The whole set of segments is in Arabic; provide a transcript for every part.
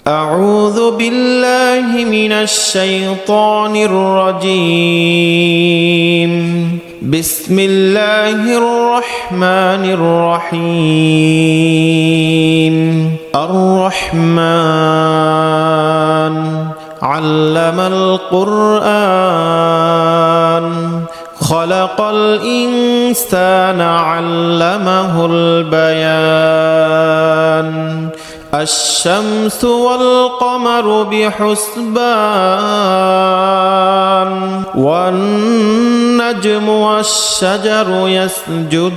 أعوذ بالله من الشيطان الرجيم. بسم الله الرحمن الرحيم. الرحمن علم القرآن خلق الإنسان علمه البيان. الشمس والقمر بحسبان والنجم والشجر يسجدان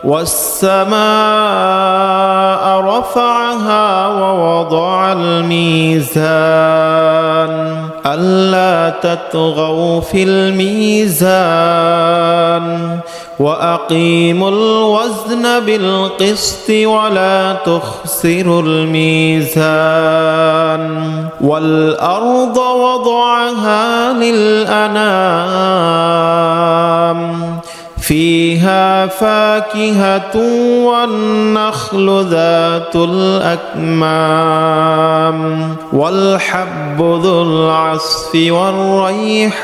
والسماء رفعها ووضع الميزان ألا تطغوا في الميزان وأقيموا الوزن بالقسط ولا تخسروا الميزان. والأرض وضعها للأنام فيها فاكهة والنخل ذات الأكمام والحب ذو العصف والريحان.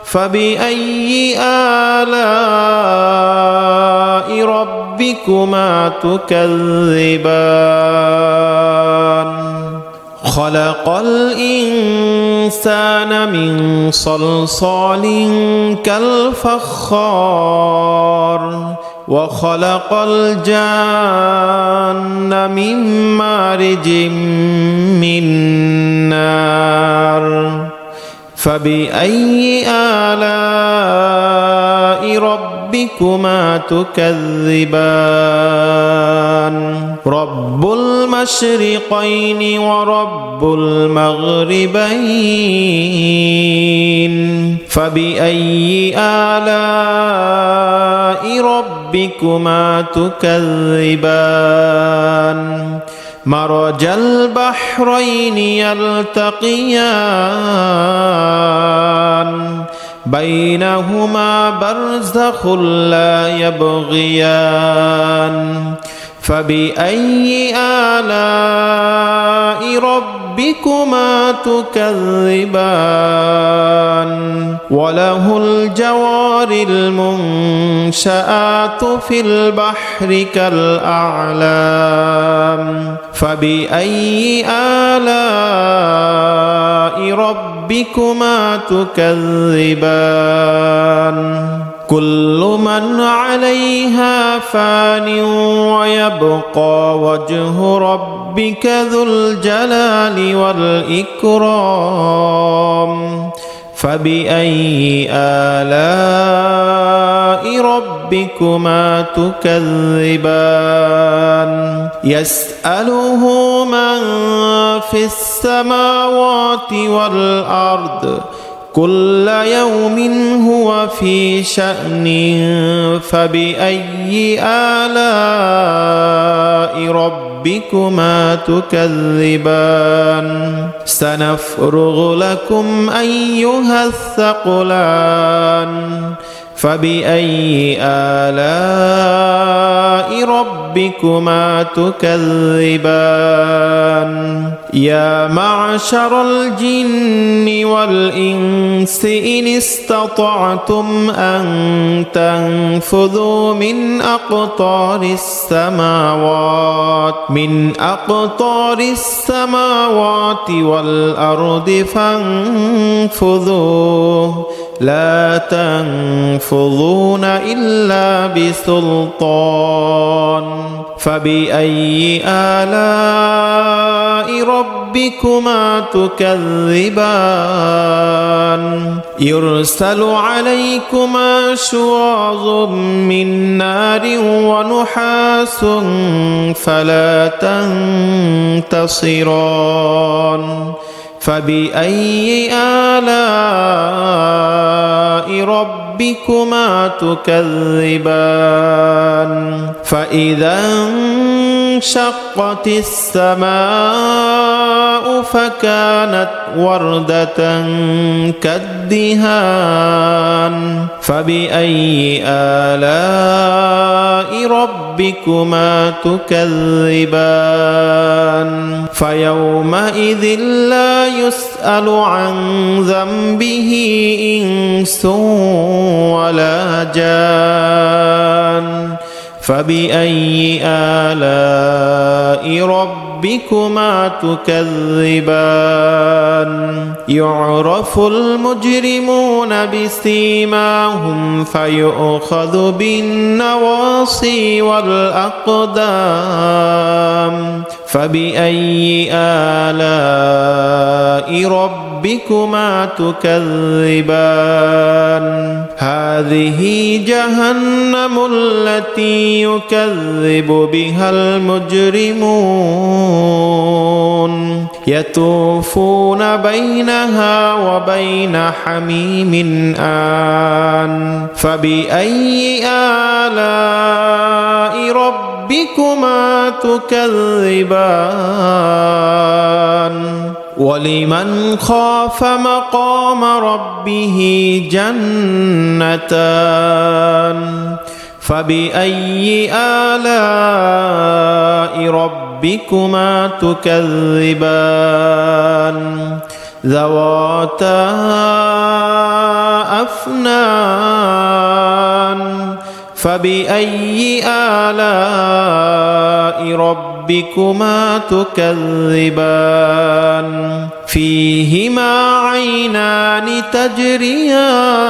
فبأي آلاء ربكما تكذبان؟ خلق الإنسان من صلصال كالفخار وخلق الجان من مارج من نار. فبأي آلاء ربكما تكذبان؟ رب المشرقين ورب المغربين. فبأي آلاء ربكما تكذبان؟ مرج البحرين يلتقيان بينهما برزخ لا يبغيان. فبأي آلاء ربكما تكذبان؟ وله الجوار المنشآت في البحر كالأعلام. فبأي آلاء ربكما تكذبان؟ كل من عليها فان ويبقى وجه ربك ذو الجلال والإكرام. فبأي آلاء ربكما تكذبان؟ يسأله من في السماوات والأرض كل يوم هو في شأن. فبأي آلاء ربكما تكذبان؟ سنفرغ لكم أيها الثقلان. فبأي آلاء ربكما تكذبان؟ يا معشر الجن والإنس إن استطعتم أن تنفذوا من أقطار السماوات والأرض فانفذوا لا تنفذون إلا بسلطان. فبأي آلاء ربكما تكذبان؟ يرسل عليكما شواظ من نار ونحاس فلا تنتصران. فبأي آلاء ربكما تكذبان؟ فإذا وانشقت السماء فكانت وردة كالدهان فبأي آلاء ربكما تكذبان فيومئذ لا يسأل عن ذنبه إنس ولا جان فبأي آلاء ربكما تكذبان يعرف المجرمون بسيماهم فيؤخذ بالنواصي والأقدام فبأي آلاء ربكما تكذبان هذه جهنم التي يكذب بها المجرمون يطوفون بينها وبين حميم آن فبأي آلاء ربكما تكذبان ولمن خاف مقام ربه جنتان فبأي آلاء ربكما تكذبان ذواتا أفنان فبأي آلاء ربكما تكذبان فيهما عينان تجريان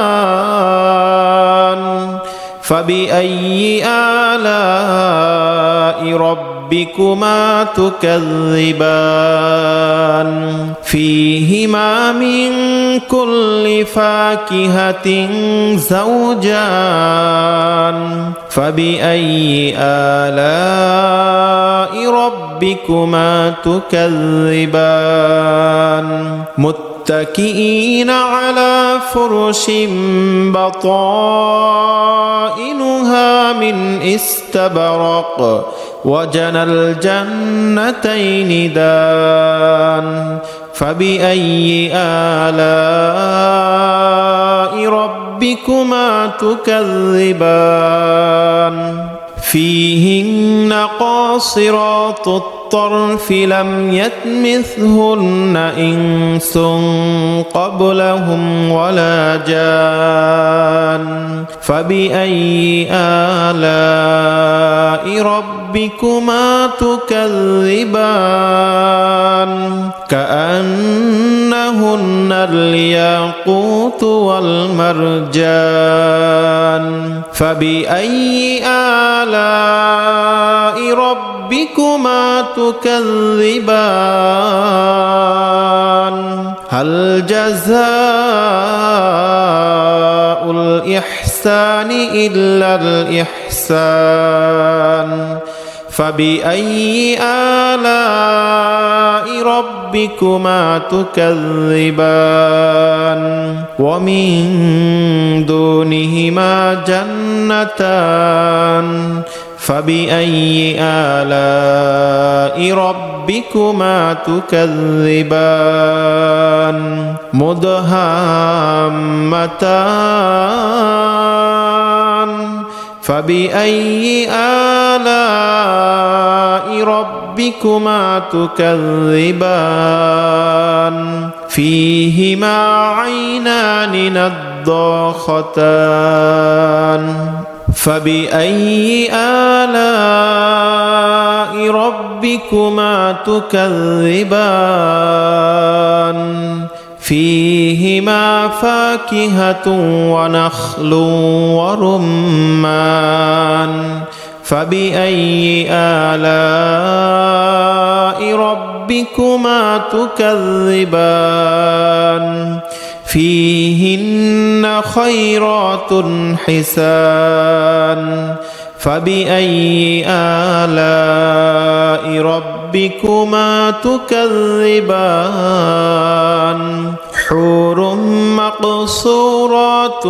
فبأي آلاء ربكما تكذبان فيهما من كل فاكهة زوجان فبأي آلاء ربكما تكذبان متكئين على فرش بطائنها من استبرق وجنى الجنتين دان فبأي آلاء ربكما تكذبان فيهن قاصرات الطرف لم يطمثهن إنس قبلهم ولا جان فبأي آلاء ربكما تكذبان كأنهن الياقوت والمرجان فبأي آلاء ربكما تكذبان هل جزاء الإحسان إلا الإحسان فبأي آلاء ربكما تكذبان ومن دونهما جنتان فبأي آلاء ربكما تكذبان مدهامتان فبأي آلاء ربكما تكذبان فيهما عينان نضاختان فبأي آلاء ربكما تكذبان فيهما فاكهة ونخل ورمان فبأي آلاء ربكما تكذبان فيهن خيرات حسان فبأي آلاء ربكما تكذبان حور مقصورات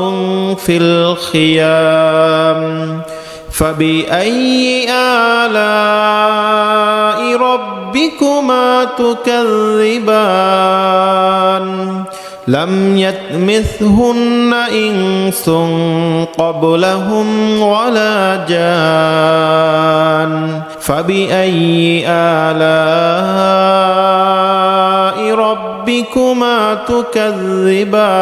في الخيام فبأي آلاء تكذبان لم يطمثهن إنس قبلهم ولا جان فبأي آلاء ربكما تكذبان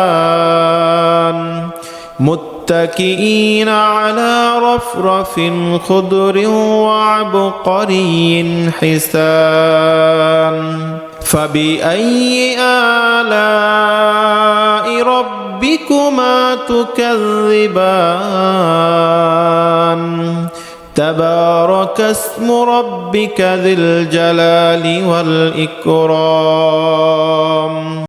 متكئين على رفرف خضر وعبقري حسان فبأي آلاء ربكما تكذبان تبارك اسم ربك ذي الجلال والإكرام